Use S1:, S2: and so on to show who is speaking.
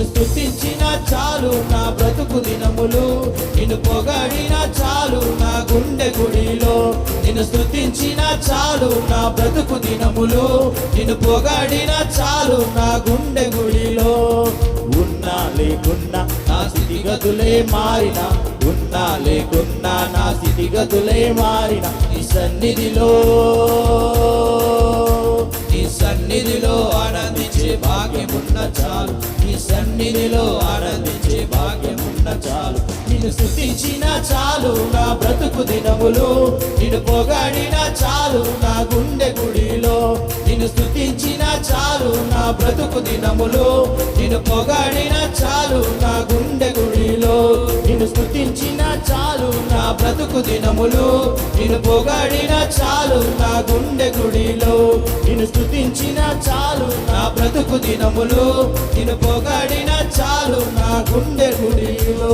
S1: స్తుతించిన చాలు నా బ్రతుకు దినములు, నిన్ను పొగడిన చాలు నా గుండె గుడిలో. నిన్ను స్తుతించిన చాలు నా బ్రతుకు దినములు, నిన్ను పొగడిన చాలు నా గుండె గుడిలో. ఉన్నా లేకున్నా నా స్థితిగతులే మారిన, ఉన్నా లేకున్నా నా స్థితిగతులే మారిన, నీ సన్నిధిలో ఆనందించే భాగ్యమున్న చాలు, నీ సన్నిధిలో ఆనందించే భాగ్యమున్న చాలు. నిన్ను స్తుతించిన చాలు నా బ్రతుకు దినములు, నిన్ను పొగడిన చాలు నా గుండె గుడిలో. నిన్ను స్తుతించిన చాలు నా బ్రతుకు దినములు, నిన్ను పొగడిన చాలు నా గుండె గుడిలో. నిన్ను స్తుతించిన చాలు నా బ్రతుకు దినములు, నిన్ను పొగడిన చాలు నా గుండె గుడిలో. నిన్ను స్తుతించిన చాలు నా బ్రతుకు దినములు, నిన్ను పొగడిన చాలు నా గుండె గుడిలో.